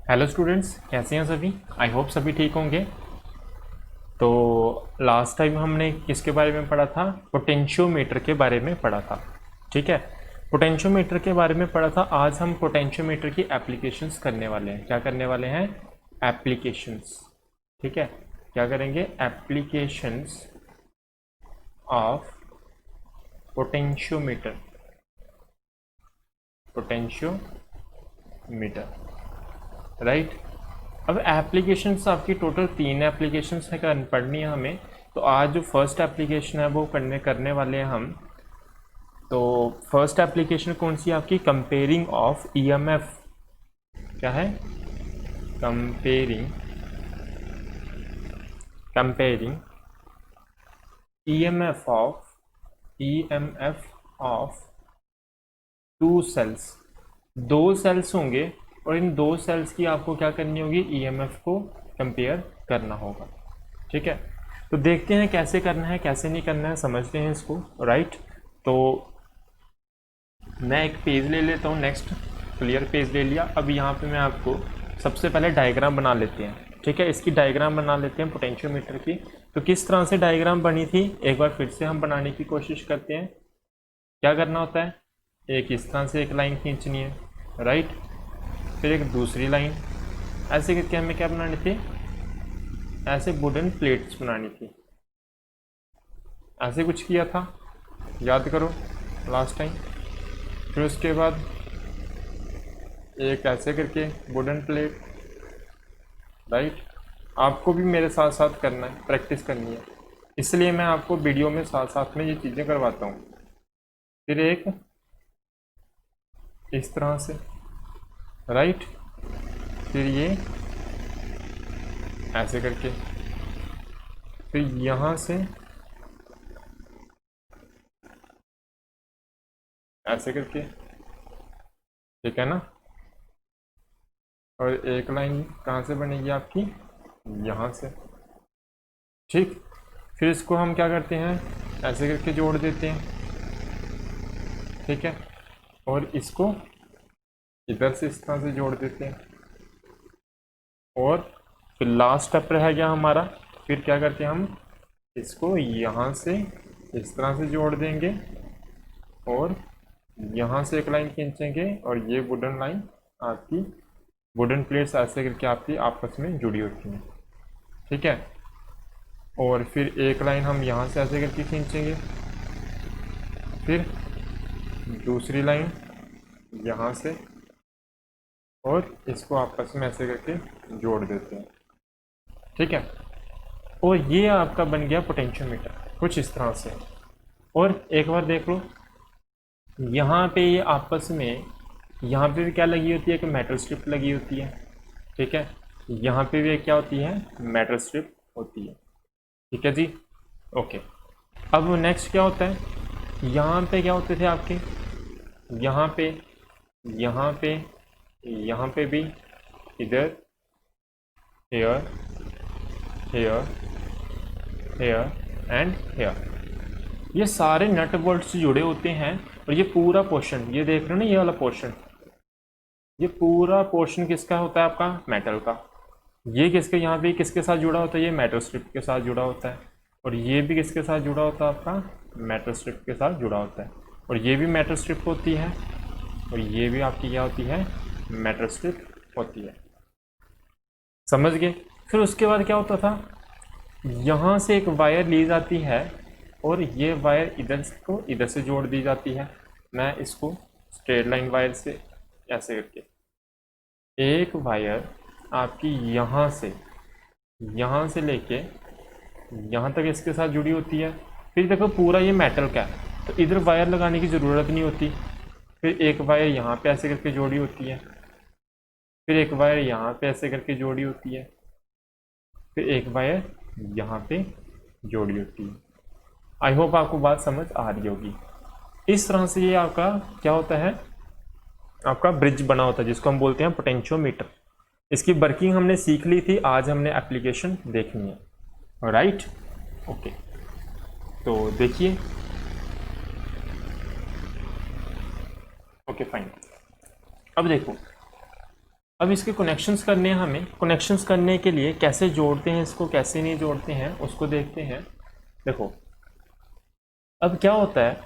Hello students, कैसे हैं सभी। आई होप सभी ठीक होंगे। तो लास्ट टाइम हमने किसके बारे में पढ़ा था? पोटेंशियोमीटर के बारे में पढ़ा था। ठीक है, पोटेंशियोमीटर के बारे में पढ़ा था। आज हम पोटेंशियोमीटर की एप्लीकेशंस करने वाले हैं। क्या करने वाले हैं? एप्लीकेशंस। ठीक है, क्या करेंगे? Applications of potentiometer. Potentiometer, right. अब एप्लीकेशंस आपकी टोटल 3 एप्लीकेशंस है पढ़नी है हमें। तो आज जो फर्स्ट एप्लीकेशन है वो करने वाले हैं हम। तो फर्स्ट एप्लीकेशन कौन सी है आपकी? Comparing of EMF. क्या है? Comparing comparing EMF of two cells. दो सेल्स होंगे और इन दो सेल्स की आपको क्या करनी होगी? ईएमएफ को कंपेयर करना होगा। ठीक है, तो देखते हैं कैसे करना है कैसे नहीं करना है, समझते हैं इसको, राइट। तो मैं एक पेज ले लेता हूँ, नेक्स्ट क्लियर पेज ले लिया। अब यहाँ पे मैं आपको सबसे पहले डायग्राम बना लेते हैं। ठीक है, इसकी डायग्राम बना लेते हैं पोटेंशियोमीटर की। तो किस तरह से डायग्राम बनी थी एक बार फिर से हम बनाने की कोशिश करते हैं। क्या करना होता है? एक इस तरह से एक लाइन खींचनी है, राइट। फिर एक दूसरी लाइन, ऐसे करके हमें क्या बनानी थी? ऐसे वुडन प्लेट्स बनानी थी। ऐसे कुछ किया था, याद करो लास्ट टाइम। फिर उसके बाद एक ऐसे करके वुडन प्लेट, राइट। आपको भी मेरे साथ साथ करना है, प्रैक्टिस करनी है, इसलिए मैं आपको वीडियो में साथ साथ में ये चीज़ें करवाता हूँ। फिर एक इस तरह से, राइट। फिर ये ऐसे करके, फिर यहाँ से ऐसे करके, ठीक है ना। और एक लाइन कहाँ से बनेगी आपकी? यहाँ से, ठीक। फिर इसको हम क्या करते हैं? ऐसे करके जोड़ देते हैं, ठीक है। और इसको इधर से इस तरह से जोड़ देते हैं। और फिर लास्ट स्टेप रह गया हमारा। फिर क्या करते हैं हम? इसको यहाँ से इस तरह से जोड़ देंगे और यहाँ से एक लाइन खींचेंगे और ये वुडन लाइन आपकी, वुडन प्लेट्स ऐसे करके आपकी आपस में जुड़ी होती हैं, ठीक है। और फिर एक लाइन हम यहाँ से ऐसे करके खींचेंगे, फिर दूसरी लाइन यहाँ से, और इसको आपस में ऐसे करके जोड़ देते हैं, ठीक है। और ये आपका बन गया पोटेंशियोमीटर कुछ इस तरह से। और एक बार देख लो, यहाँ पे ये आपस में, यहाँ पे भी क्या लगी होती है? कि मेटल स्ट्रिप लगी होती है, ठीक है। यहाँ पे भी क्या होती है? मेटल स्ट्रिप होती है, ठीक है जी। ओके, अब नेक्स्ट क्या होता है? यहाँ पे क्या होते थे आपके? यहाँ पे, यहाँ पे, यहाँ पे भी, इधर, here, here, here and here, ये सारे नट बोल्ट से जुड़े होते हैं। और ये पूरा पोर्शन, ये देख रहे हो ना, ये वाला पोर्शन, ये पूरा पोर्शन किसका होता है? आपका मेटल का। ये किसके, यहाँ पे किसके साथ जुड़ा होता है? ये मेटल स्ट्रिप के साथ जुड़ा होता है। और ये भी किसके साथ जुड़ा होता है? आपका मेटल स्ट्रिप के साथ जुड़ा होता है। और ये भी मेटल स्ट्रिप होती है, और ये भी आपकी क्या होती है? मेटल स्ट्रिप होती है। समझ गए? फिर उसके बाद क्या होता था? यहाँ से एक वायर ली जाती है और ये वायर इधर को इधर से जोड़ दी जाती है। मैं इसको स्ट्रेट लाइन वायर से ऐसे करके, एक वायर आपकी यहाँ से लेके यहाँ तक इसके साथ जुड़ी होती है। फिर देखो पूरा ये मेटल का है, तो इधर वायर लगाने की ज़रूरत नहीं होती। फिर एक वायर यहाँ पे ऐसे करके जोड़ी होती है, फिर एक वायर यहाँ पे ऐसे करके जोड़ी होती है, फिर एक वायर यहाँ पे जोड़ी होती है। आई होप आपको बात समझ आ रही होगी। इस तरह से ये आपका क्या होता है? आपका ब्रिज बना होता है, जिसको हम बोलते हैं पोटेंशियोमीटर। इसकी वर्किंग हमने सीख ली थी, आज हमने एप्लीकेशन देखनी है, राइट। ओके, तो देखिए, ओके फाइन। अब देखो, अब इसके कनेक्शंस करने हैं हमें। कनेक्शंस करने के लिए कैसे जोड़ते हैं इसको, कैसे नहीं जोड़ते हैं उसको देखते हैं। देखो अब क्या होता है,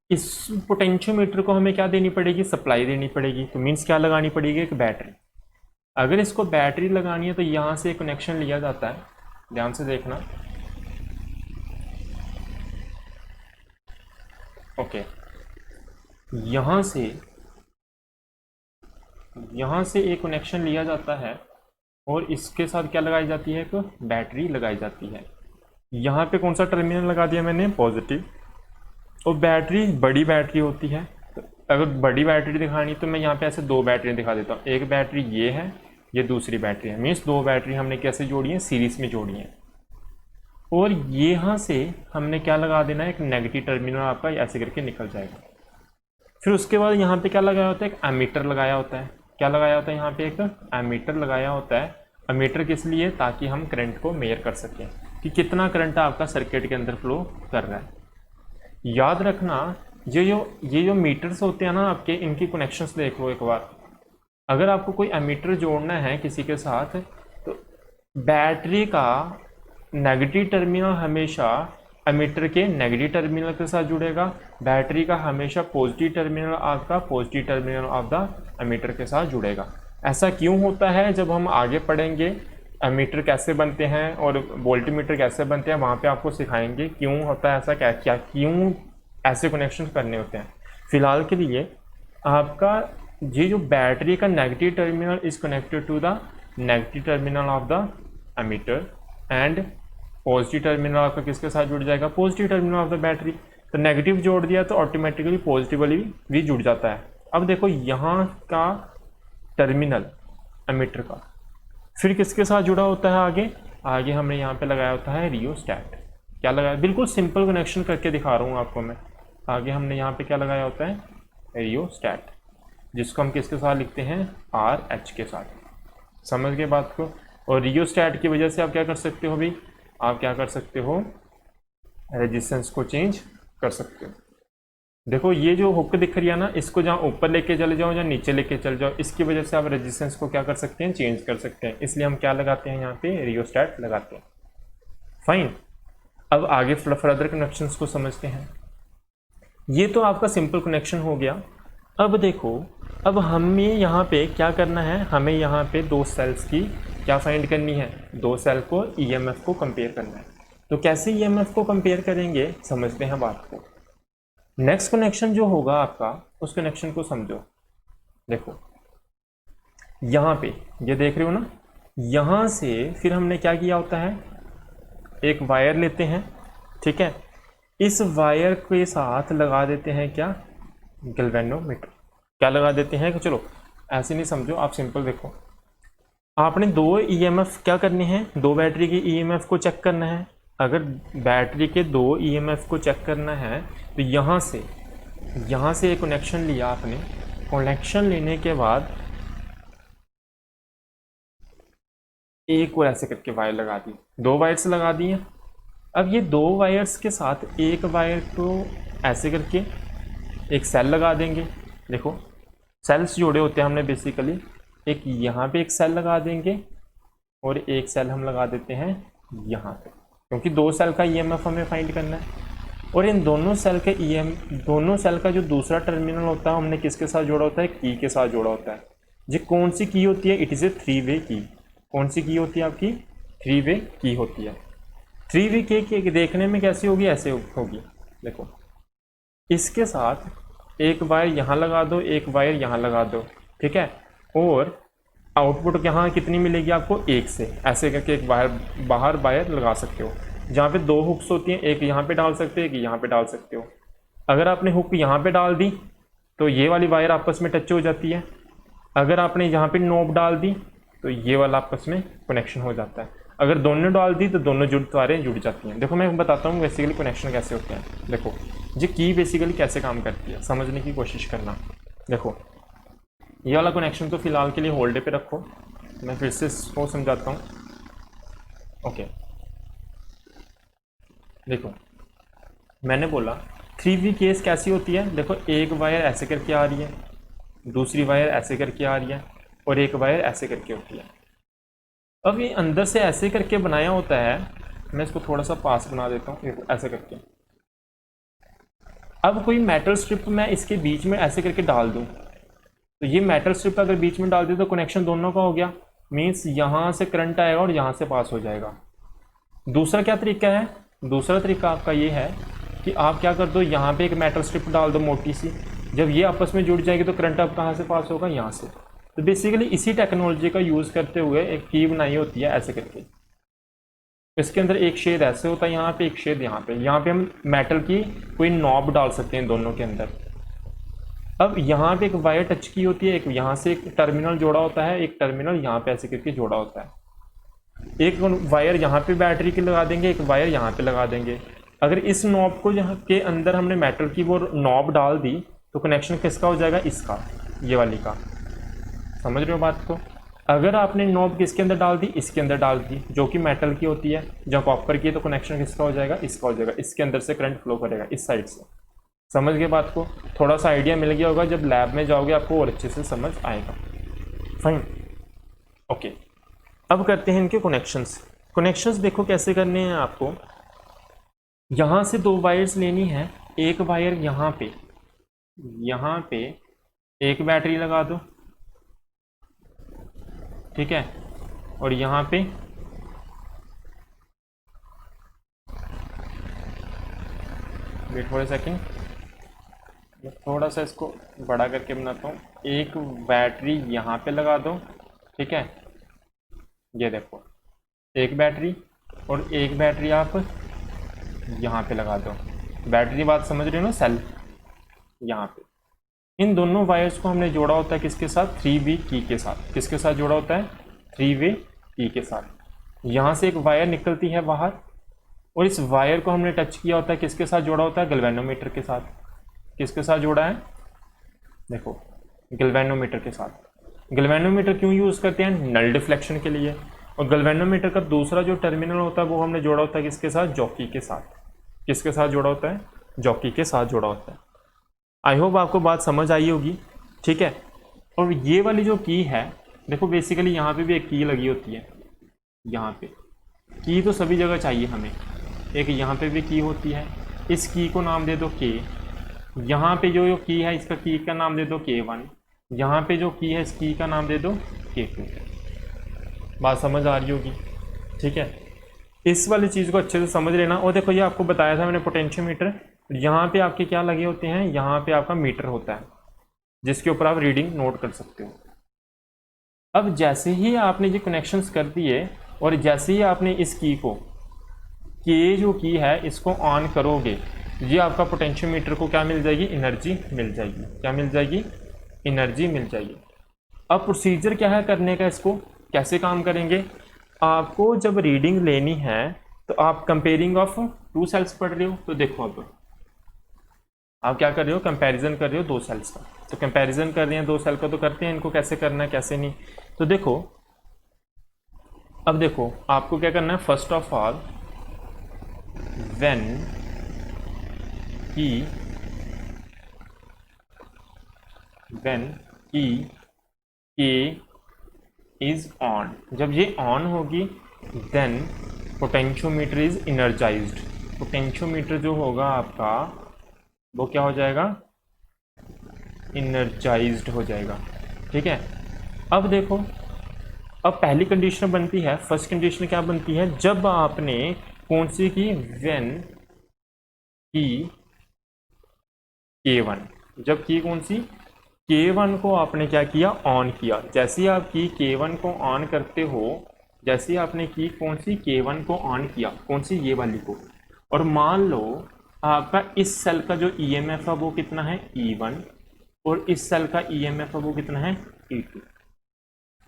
इस पोटेंशियोमीटर को हमें क्या देनी पड़ेगी, सप्लाई देनी पड़ेगी। तो मीन्स क्या लगानी पड़ेगी, एक बैटरी। अगर इसको बैटरी लगानी है तो यहाँ से कनेक्शन लिया जाता है, ध्यान से देखना। ओके, यहाँ से एक कनेक्शन लिया जाता है और इसके साथ क्या लगाई जाती है, एक बैटरी लगाई जाती है। यहाँ पे कौन सा टर्मिनल लगा दिया मैंने, पॉजिटिव। और बैटरी बड़ी बैटरी होती है, तो अगर बड़ी बैटरी दिखानी तो मैं यहाँ पे ऐसे दो बैटरी दिखा देता हूँ। एक बैटरी ये है, ये दूसरी बैटरी है। मीन्स दो बैटरी हमने कैसे जोड़ी है, सीरीज में जोड़ी है। और यहाँ से हमने क्या लगा देना है, एक नेगेटिव टर्मिनल आपका ऐसे करके निकल जाएगा। फिर उसके बाद यहाँ पे क्या लगाया होता है, एक एमीटर लगाया होता है। क्या लगाया होता है यहाँ पे, एक एमीटर लगाया होता है। एमीटर किस लिए, ताकि हम करंट को मेजर कर सकें कि कितना करंट आपका सर्किट के अंदर फ्लो कर रहा है। याद रखना, ये जो मीटर्स होते हैं ना आपके, इनकी कनेक्शंस देख लो एक बार। अगर आपको कोई एमीटर जोड़ना है किसी के साथ, तो बैटरी का नेगेटिव टर्मिनल हमेशा एमीटर के नेगेटिव टर्मिनल के साथ जुड़ेगा। बैटरी का हमेशा पॉजिटिव टर्मिनल आपका positive terminal of the ammeter के साथ जुड़ेगा। ऐसा क्यों होता है, जब हम आगे पढ़ेंगे एमीटर कैसे बनते हैं और वोल्टमीटर कैसे बनते हैं, वहाँ पे आपको सिखाएंगे क्यों होता है ऐसा, क्या क्यों ऐसे कनेक्शन करने होते हैं। फिलहाल के लिए आपका ये जो बैटरी का negative terminal is connected to the negative terminal of the ammeter and positive terminal आपका किसके साथ जुड़ जाएगा, positive terminal of the battery. तो नेगेटिव जोड़ दिया तो ऑटोमेटिकली पॉजिटिवली भी जुड़ जाता है। अब देखो यहाँ का टर्मिनल एमीटर का फिर किसके साथ जुड़ा होता है, आगे हमने यहाँ पे लगाया होता है रियोस्टैट। क्या लगाया, बिल्कुल सिंपल कनेक्शन करके दिखा रहा हूँ आपको मैं। आगे हमने यहाँ पे क्या लगाया होता है, रियोस्टैट, जिसको हम किसके साथ लिखते हैं, RH के साथ। समझ गए बात को। और रियोस्टैट की वजह से आप क्या कर सकते हो भाई, आप क्या कर सकते हो, रेजिस्टेंस को चेंज कर सकते हो। देखो ये जो हुक दिख रही है ना, इसको जहाँ ऊपर लेके चले जाओ या नीचे लेके चले जाओ, इसकी वजह से आप रेजिस्टेंस को क्या कर सकते हैं, चेंज कर सकते हैं। इसलिए हम क्या लगाते हैं, यहाँ पे रियोस्टैट लगाते हैं। फाइन। अब आगे फर्दर कनेक्शंस को समझते हैं। ये तो आपका सिंपल कनेक्शन हो गया। अब देखो, अब हमें यहाँ पे क्या करना है, हमें यहाँ पे दो सेल्स की क्या फाइंड करनी है, दो सेल को EMF को कंपेयर करना है। तो कैसे EMF को कंपेयर करेंगे, समझते हैं बात को। नेक्स्ट कनेक्शन जो होगा आपका, उस कनेक्शन को समझो। देखो यहाँ पे ये देख रहे हो ना, यहाँ से फिर हमने क्या किया होता है, एक वायर लेते हैं, ठीक है। इस वायर के साथ लगा देते हैं क्या, गैल्वेनोमीटर। क्या लगा देते हैं, कि चलो ऐसे नहीं समझो आप, सिंपल देखो। आपने दो EMF क्या करने हैं, दो बैटरी की EMF को चेक करना है। अगर बैटरी के दो EMF को चेक करना है तो यहाँ से एक कनेक्शन लिया आपने। कनेक्शन लेने के बाद एक और ऐसे करके वायर लगा दी, दो वायर्स लगा दी हैं। अब ये दो वायर्स के साथ एक वायर को ऐसे करके एक सेल लगा देंगे। देखो सेल्स जोड़े होते हैं हमने बेसिकली, एक यहाँ पे एक सेल लगा देंगे और एक सेल हम लगा देते हैं यहाँ पे, क्योंकि दो सेल का EMF हमें फाइंड करना है। और इन दोनों सेल के दोनों सेल का जो दूसरा टर्मिनल होता है, हमने किसके साथ जोड़ा होता है, की के साथ जोड़ा होता है। ये कौन सी की होती है, इट इज़ ए 3-वे की। कौन सी की होती है आपकी, 3-वे की होती है। 3-वे की देखने में कैसी होगी, ऐसे होगी। देखो इसके साथ एक वायर यहाँ लगा दो, एक वायर यहाँ लगा दो, ठीक है। और आउटपुट यहाँ कितनी मिलेगी आपको, एक से ऐसे करके एक वायर बाहर वायर लगा सकते हो। जहाँ पे दो हुक्स होती हैं, एक यहाँ पे डाल सकते हो, एक यहाँ पे डाल सकते हो। अगर आपने हुक यहाँ पे डाल दी तो ये वाली वायर आपस में टच हो जाती है। अगर आपने यहाँ पे नोब डाल दी तो ये वाला आपस में कनेक्शन हो जाता है। अगर दोनों डाल दी तो दोनों तारें जुड़ जाती हैं। देखो मैं बताता हूँ बेसिकली कनेक्शन कैसे होते हैं। देखो ये की बेसिकली कैसे काम करती है, समझने की कोशिश करना। देखो ये वाला कनेक्शन तो फिलहाल के लिए होल्ड पे रखो, मैं फिर से इसको समझाता हूँ। ओके देखो मैंने बोला 3-वे केस कैसी होती है। देखो एक वायर ऐसे करके आ रही है, दूसरी वायर ऐसे करके आ रही है और एक वायर ऐसे करके होती है। अब ये अंदर से ऐसे करके बनाया होता है, मैं इसको थोड़ा सा पास बना देता हूँ ऐसे करके। अब कोई मेटल स्ट्रिप मैं इसके बीच में ऐसे करके डाल दूँ, तो ये मेटल स्ट्रिप अगर बीच में डाल दी तो कनेक्शन दोनों का हो गया, मीन्स यहाँ से करंट आएगा और यहाँ से पास हो जाएगा। दूसरा क्या तरीका है, दूसरा तरीका आपका ये है कि आप क्या कर दो, यहाँ पे एक मेटल स्ट्रिप डाल दो मोटी सी, जब ये आपस में जुड़ जाएगी तो करंट अब कहाँ से पास होगा, यहाँ से। तो बेसिकली इसी टेक्नोलॉजी का यूज़ करते हुए एक की बनाई होती है ऐसे करके। इसके अंदर एक शेड ऐसे होता है यहाँ पे, एक शेड यहाँ पे हम मेटल की कोई नॉब डाल सकते हैं दोनों के अंदर। अब यहाँ पे एक वायर टच की होती है, एक यहाँ से एक टर्मिनल जोड़ा होता है, एक टर्मिनल यहाँ पे ऐसे करके जोड़ा होता है। एक वायर यहाँ पे बैटरी की लगा देंगे, एक वायर यहाँ पे लगा देंगे। अगर इस नॉब को यहाँ के अंदर हमने मेटल की वो नॉब डाल दी तो कनेक्शन किसका हो जाएगा, इसका, ये वाली का। समझ रहे हो बात को। अगर आपने नॉब किसके अंदर डाल दी, इसके अंदर डाल दी, जो कि मेटल की होती है, जब कॉपर की है, तो कनेक्शन किसका हो जाएगा, इसका हो जाएगा। इसके अंदर से करंट फ्लो करेगा इस साइड से। समझ गए बात को। थोड़ा सा आइडिया मिल गया होगा, जब लैब में जाओगे आपको और अच्छे से समझ आएगा। Fine, okay. अब करते हैं इनके कनेक्शंस। कनेक्शंस देखो कैसे करने हैं आपको। यहाँ से दो वायर्स लेनी है, एक वायर यहाँ पे एक बैटरी लगा दो, ठीक है, और यहाँ पे वेट फॉर ए सेकेंड, मैं थोड़ा सा इसको बड़ा करके बनाता हूँ। एक बैटरी यहाँ पे लगा दो, ठीक है, ये देखो एक बैटरी, और एक बैटरी आप यहाँ पे लगा दो। बैटरी बात समझ रहे हो ना, सेल यहाँ पे। इन दोनों वायर्स को हमने जोड़ा होता है किसके साथ, 3 वे की के साथ। किसके साथ जोड़ा होता है, 3 वे की के साथ। यहाँ से एक वायर निकलती है बाहर, और इस वायर को हमने टच किया होता है, किसके साथ जोड़ा होता है, गैल्वेनोमीटर के साथ। किसके साथ जोड़ा है, देखो गैल्वेनोमीटर के साथ। गैल्वेनोमीटर क्यों यूज़ करते हैं, नल डिफ्लेक्शन के लिए। और गैल्वेनोमीटर का दूसरा जो टर्मिनल होता है वो हमने जोड़ा होता है किसके साथ, जॉकी के साथ। किसके साथ जोड़ा होता है, जॉकी के साथ जोड़ा होता है। आई होप आपको बात समझ आई होगी, ठीक है। और ये वाली जो की है, देखो बेसिकली यहाँ पे भी एक की लगी होती है। यहाँ पे की तो सभी जगह चाहिए हमें, एक यहाँ पे भी की होती है। इस की को नाम दे दो के। यहाँ पे जो की है, इसका की का नाम दे दो K1। यहाँ पे जो की है, इस की का नाम दे दो K2। बात समझ आ रही होगी, ठीक है। इस वाली चीज़ को अच्छे से समझ लेना। और देखो ये आपको बताया था मैंने पोटेंशियोमीटर, यहाँ पे आपके क्या लगे होते हैं, यहाँ पे आपका मीटर होता है जिसके ऊपर आप रीडिंग नोट कर सकते हो। अब जैसे ही आपने ये कनेक्शंस कर दिए और जैसे ही आपने इस की को, के जो की है, इसको ऑन करोगे, ये आपका पोटेंशियोमीटर को क्या मिल जाएगी, एनर्जी मिल जाएगी। क्या मिल जाएगी, एनर्जी मिल जाएगी। अब प्रोसीजर क्या है करने का, इसको कैसे काम करेंगे। आपको जब रीडिंग लेनी है तो आप कंपेयरिंग ऑफ 2 सेल्स पढ़ रहे हो, तो देखो अब आप क्या कर रहे हो, कंपैरिजन कर रहे हो 2 सेल्स का। तो कंपैरिजन कर रहे हैं 2 सेल का, तो करते हैं इनको कैसे करना है कैसे नहीं। तो देखो, अब देखो आपको क्या करना है, फर्स्ट ऑफ ऑल व्हेन की के इज ऑन, जब ये ऑन होगी then potentiometer is energised. Potentiometer जो होगा आपका वो क्या हो जाएगा, एनर्जाइज्ड हो जाएगा, ठीक है। अब देखो, अब पहली कंडीशन बनती है, फर्स्ट कंडीशन क्या बनती है, जब आपने कौन सी की, व्हेन की K1, जब की कौन सी, K1 को आपने क्या किया, ऑन किया। जैसे ही आप की K1 को ऑन करते हो, जैसे ही आपने की कौन सी, K1 को ऑन किया, कौन सी, ये वाली को, और मान लो आपका इस सेल का जो EMF है वो कितना है, E1, और इस सेल का EMF है वो कितना है, E2।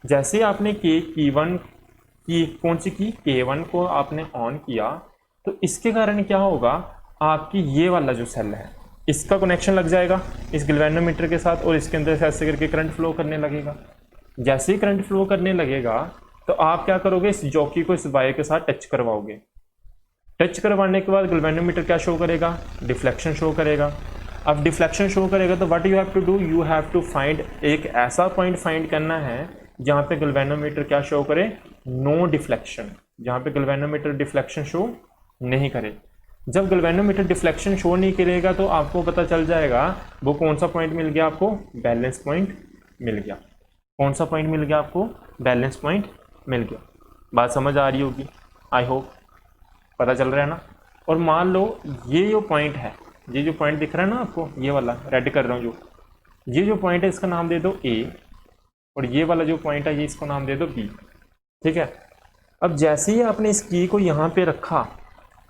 जैसे आपने K1 की कौन सी की, K1 को आपने ऑन किया, तो इसके कारण क्या होगा, आपकी ये वाला जो सेल है इसका कनेक्शन लग जाएगा इस गैल्वेनोमीटर के साथ, और इसके अंदर से ऐसे करके करंट फ्लो करने लगेगा। जैसे ही करंट फ्लो करने लगेगा तो आप क्या करोगे, इस जॉकी को इस वायर के साथ टच करवाओगे। टच करवाने के बाद गैल्वेनोमीटर क्या शो करेगा, डिफ्लेक्शन शो करेगा। अब डिफ्लेक्शन शो करेगा तो what you have to do, you have to find, एक ऐसा पॉइंट फाइंड करना है जहाँ पे गैल्वेनोमीटर क्या शो करे, नो डिफ्लेक्शन, जहाँ पे गैल्वेनोमीटर डिफ्लेक्शन शो नहीं करे। जब गैल्वेनोमीटर डिफ्लेक्शन शो नहीं करेगा तो आपको पता चल जाएगा वो कौन सा पॉइंट मिल गया आपको, बैलेंस पॉइंट मिल गया। कौन सा पॉइंट मिल गया आपको, बैलेंस पॉइंट मिल गया। बात समझ आ रही होगी, आई होप पता चल रहा है ना। और मान लो ये जो पॉइंट है, ये जो पॉइंट दिख रहा है ना आपको, ये वाला रेड कर रहा हूँ जो, ये जो पॉइंट है इसका नाम दे दो ए, और ये वाला जो पॉइंट है ये इसको नाम दे दो बी। ठीक है, अब जैसे ही आपने इस की को यहाँ पे रखा,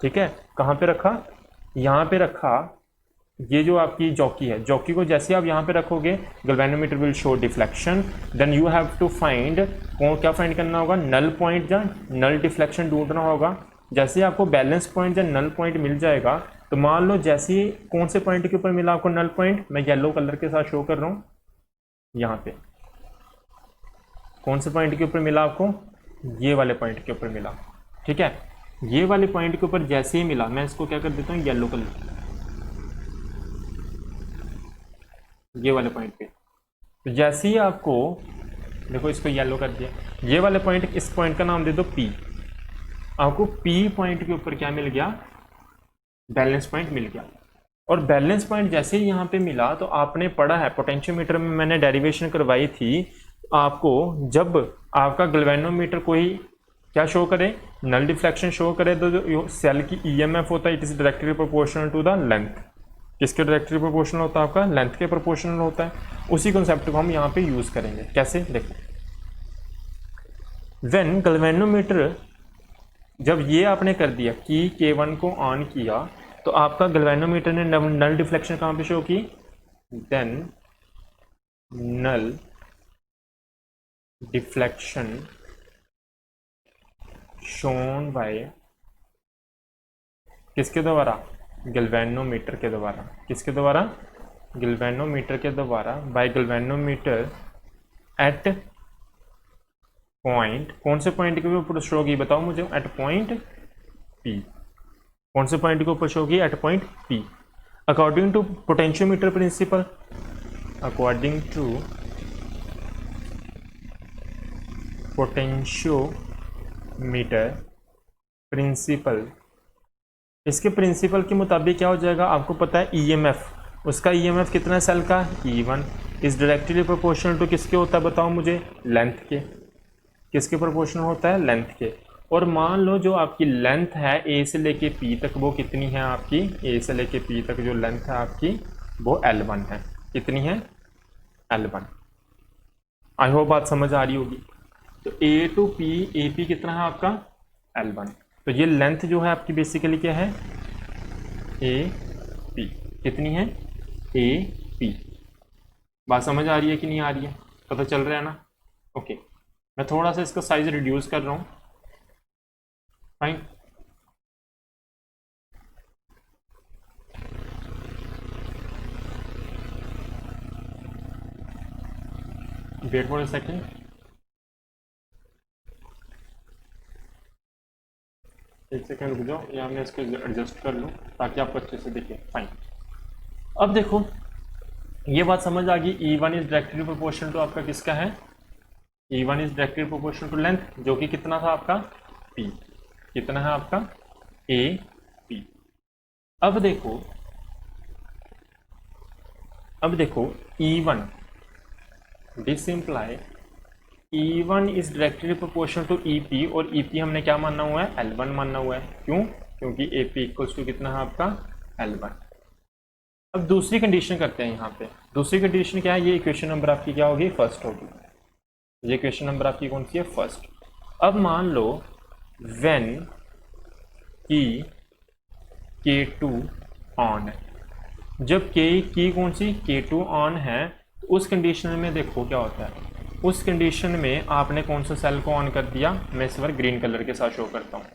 ठीक है, कहाँ पे रखा, यहाँ पे रखा, ये जो आपकी जॉकी है, जॉकी को जैसे आप यहाँ पे रखोगे galvanometer will show deflection, then you have to find, क्या फाइंड करना होगा, नल पॉइंट या नल डिफ्लेक्शन ढूंढना होगा। जैसे आपको बैलेंस पॉइंट या नल पॉइंट मिल जाएगा तो मान लो जैसे ही कौन से पॉइंट के ऊपर मिला आपको नल पॉइंट, मैं येलो कलर के साथ शो कर रहा हूँ, यहाँ पे कौन से पॉइंट के ऊपर मिला आपको, ये वाले पॉइंट के ऊपर मिला। ठीक है, ये वाले पॉइंट के ऊपर जैसे ही मिला, मैं इसको क्या कर देता हूँ येलो कलर, ये वाले पॉइंट पे, तो जैसे ही आपको देखो इसको येलो कर दिया, ये वाले पॉइंट, इस पॉइंट का नाम दे दो पी, आपको पी पॉइंट के ऊपर क्या मिल गया, बैलेंस पॉइंट मिल गया। और बैलेंस पॉइंट जैसे ही यहाँ पे मिला तो आपने पढ़ा है पोटेंशियोमीटर में, मैंने डेरिवेशन करवाई थी आपको, जब आपका गैल्वेनोमीटर कोई क्या शो करे, नल डिफ्लेक्शन शो करे, तो जो सेल की ईएमएफ होता है it is directly proportional to the length. किसके डायरेक्टली प्रोपोर्शनल होता है, आपका लेंथ के प्रोपोर्शनल होता है। उसी कॉन्सेप्ट को हम यहाँ पे यूज करेंगे। कैसे, देखो, व्हेन गैल्वेनोमीटर, जब ये आपने कर दिया कि K1 को ऑन किया तो आपका गैल्वेनोमीटर ने नल डिफ्लेक्शन कहाँ पे शो की, then null deflection shown by, किसके द्वारा, गैल्वेनोमीटर के द्वारा, किसके द्वारा, गैल्वेनोमीटर के द्वारा, बाय गैल्वेनोमीटर एट पॉइंट, कौन से पॉइंट के ऊपर शो की बताओ मुझे, एट पॉइंट पी, कौन से पॉइंट के ऊपर शो की, at point P, according to potentiometer principle, according to potentiometer principle. इसके प्रिंसिपल के मुताबिक क्या हो जाएगा, आपको पता है ईएमएफ, उसका ईएमएफ कितना है सेल का, E1 is directly proportional to किसके होता है बताओ मुझे, लेंथ के। किसके प्रोपोर्शनल होता है, लेंथ के। और मान लो जो आपकी लेंथ है ए से लेके पी तक, वो कितनी है आपकी, ए से लेके पी तक जो लेंथ है आपकी वो L1 है। कितनी है, L1। आई होप बात समझ आ रही होगी। तो ए टू पी, ए पी कितना है आपका, L1। तो ये लेंथ जो है आपकी बेसिकली क्या है, ए पी, कितनी है, ए पी। बात समझ आ रही है कि नहीं आ रही है, पता चल रहा है ना। ओके, मैं थोड़ा सा इसका साइज रिड्यूस कर रहा हूँ, fine. Wait for a second, एक सेकेंड रुक जाओ, या मैं इसको एडजस्ट कर लूँ ताकि आपको अच्छे से दिखे। फाइन, अब देखो ये बात समझ आ गई, E1 is directly proportional to आपका किसका है, E1 is directly proportional to length, जो कि कितना था आपका P, कितना है आपका AP। अब देखो E1, this imply E1 is directly proportional to EP, और EP हमने क्या मानना हुआ है, L1 मानना हुआ है। क्यों, क्योंकि AP इक्वल्स टू कितना है आपका L1। अब दूसरी कंडीशन करते हैं यहाँ पे। दूसरी कंडीशन क्या है, ये इक्वेशन नंबर आपकी क्या होगी, फर्स्ट होगी। ये इक्वेशन नंबर आपकी कौन सी है, फर्स्ट। अब मान लो व्हेन की K2 ऑन है, जब की कौन सी, K2 ऑन है, तो उस कंडीशन में देखो क्या होता है। उस कंडीशन में आपने कौन सा सेल को ऑन कर दिया, मैं इस बार ग्रीन कलर के साथ शो करता हूँ।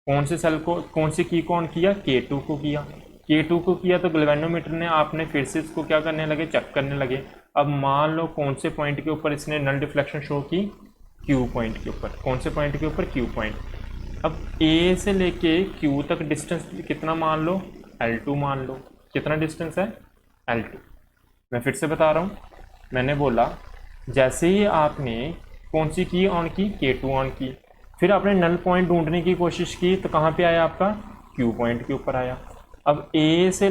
कौन से सेल को, कौन सी की को ऑन किया, K2 को किया। K2 को किया तो गैल्वेनोमीटर ने आपने फिर से इसको क्या करने लगे, चेक करने लगे। अब मान लो कौन से पॉइंट के ऊपर इसने नल डिफ्लेक्शन शो की, Q पॉइंट के ऊपर। कौन से पॉइंट के ऊपर, Q पॉइंट। अब A से लेके Q तक डिस्टेंस कितना मान लो, L2 मान लो। कितना डिस्टेंस है L2। मैं फिर से बता रहा हूँ, मैंने बोला जैसे ही आपने कौन सी की ऑन की, K2 ऑन की, फिर आपने नल पॉइंट ढूंढने की कोशिश की तो कहाँ पे आया आपका Q पॉइंट के ऊपर आया। अब A से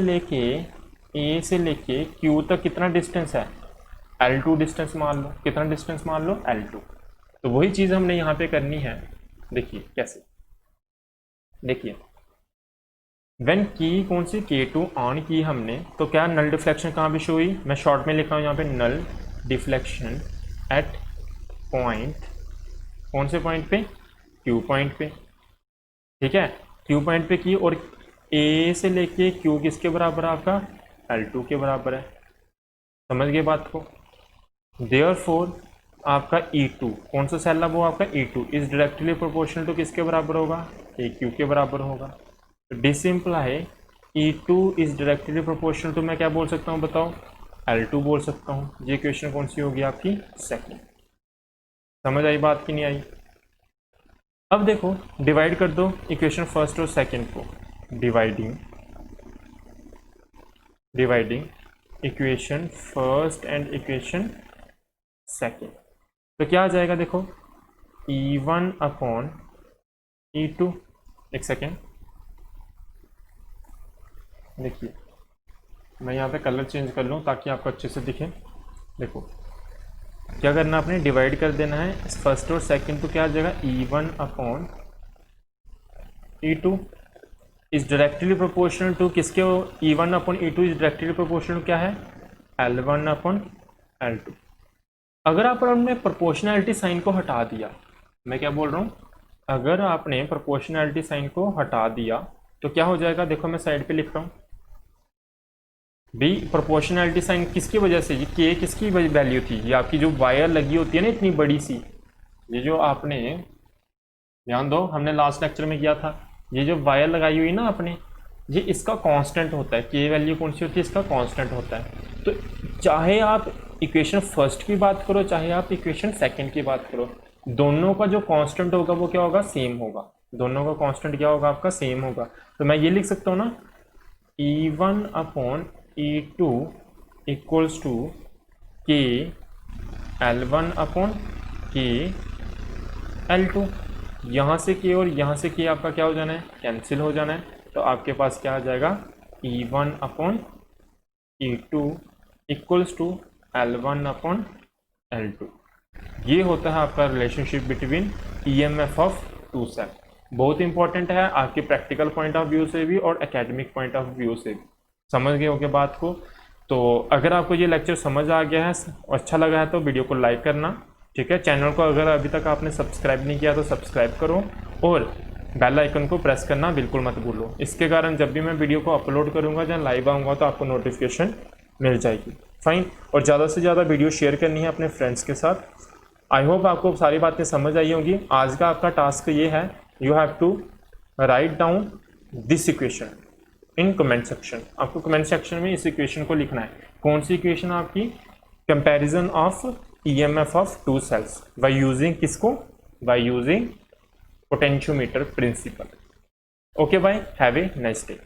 लेके Q तक कितना डिस्टेंस है, L2 डिस्टेंस मान लो। कितना डिस्टेंस मान लो, L2। तो वही चीज़ हमने यहाँ पे करनी है। देखिए कैसे, देखिए वेन की कौन सी K2 ऑन की हमने, तो क्या नल डिफ्लेक्शन कहाँ पे शो हुई, मैं शॉर्ट में लिखा हूँ यहाँ पे, नल डिफ्लेक्शन एट पॉइंट, कौन से पॉइंट पे, Q पॉइंट पे। ठीक है, Q पॉइंट पे की, और A से लेके Q किसके बराबर है आपका, L2 के बराबर है। समझ गए बात को। देयरफॉर आपका E2 कौन सा सेल है, वो आपका E2 is directly proportional to किसके बराबर होगा, AQ के बराबर होगा। तो this imply E2 is directly proportional to, मैं क्या बोल सकता हूँ बताओ, L2 बोल सकता हूँ। ये इक्वेशन कौन सी होगी आपकी, सेकंड। समझ आई बात की नहीं आई। अब देखो डिवाइड कर दो इक्वेशन फर्स्ट और सेकंड को, dividing equation first and equation second, तो क्या आ जाएगा देखो, E1 अपॉन E2। एक सेकेंड, देखिए मैं यहाँ पे कलर चेंज कर लूँ ताकि आपको अच्छे से दिखे। देखो क्या करना, आपने डिवाइड कर देना है फर्स्ट और सेकंड, तो क्या आ जाएगा, E1 upon E2 is directly proportional to किसके, E1 upon E2 is directly proportional क्या है, L1 अपॉन L2। अगर आपने प्रोपोर्शनैलिटी साइन को हटा दिया, मैं क्या बोल रहा हूँ, अगर आपने प्रोपोर्शनैलिटी साइन को हटा दिया तो क्या हो जाएगा, देखो मैं साइड पे लिख रहा हूँ भी, प्रोपोर्शनैलिटी साइन किसकी वजह से, ये के किसकी वैल्यू थी, ये आपकी जो वायर लगी होती है ना इतनी बड़ी सी, ये जो आपने ध्यान दो हमने लास्ट लेक्चर में किया था, ये जो वायर लगाई हुई ना आपने, ये इसका कांस्टेंट होता है, के वैल्यू कौन सी होती है, इसका कांस्टेंट होता है। तो चाहे आप इक्वेशन फर्स्ट की बात करो, चाहे आप इक्वेशन सेकंड की बात करो, दोनों का जो कांस्टेंट होगा वो क्या होगा, सेम होगा। दोनों का कांस्टेंट क्या होगा आपका, सेम होगा। तो मैं ये लिख सकता हूँ ना, E1 upon E2 equals to के L1 अपॉन के L2। यहाँ से के और यहाँ से के आपका क्या हो जाना है, कैंसिल हो जाना है। तो आपके पास क्या आ जाएगा, E1 upon E2 equals to L1 upon L2। ये होता है आपका relationship between EMF of two cell. बहुत इंपॉर्टेंट है आपके प्रैक्टिकल पॉइंट ऑफ व्यू से भी और एकेडमिक पॉइंट ऑफ व्यू से भी। समझ गए होंगे बात को। तो अगर आपको ये लेक्चर समझ आ गया है, अच्छा लगा है तो वीडियो को लाइक करना, ठीक है। चैनल को अगर अभी तक आपने सब्सक्राइब नहीं किया तो सब्सक्राइब करो और बेल आइकन को प्रेस करना बिल्कुल मत भूलो। इसके कारण जब भी मैं वीडियो को अपलोड करूँगा या लाइव आऊँगा तो आपको नोटिफिकेशन मिल जाएगी। फाइन। और ज़्यादा से ज़्यादा वीडियो शेयर करनी है अपने फ्रेंड्स के साथ। आई होप आपको सारी बातें समझ आई होंगी। आज का आपका टास्क ये है, you have to write down this equation in comment section. आपको कमेंट सेक्शन में इस इक्वेशन को लिखना है। कौन सी इक्वेशन आपकी, comparison of EMF of two cells by using किसको, by using potentiometer principle. Okay bye, have a nice day.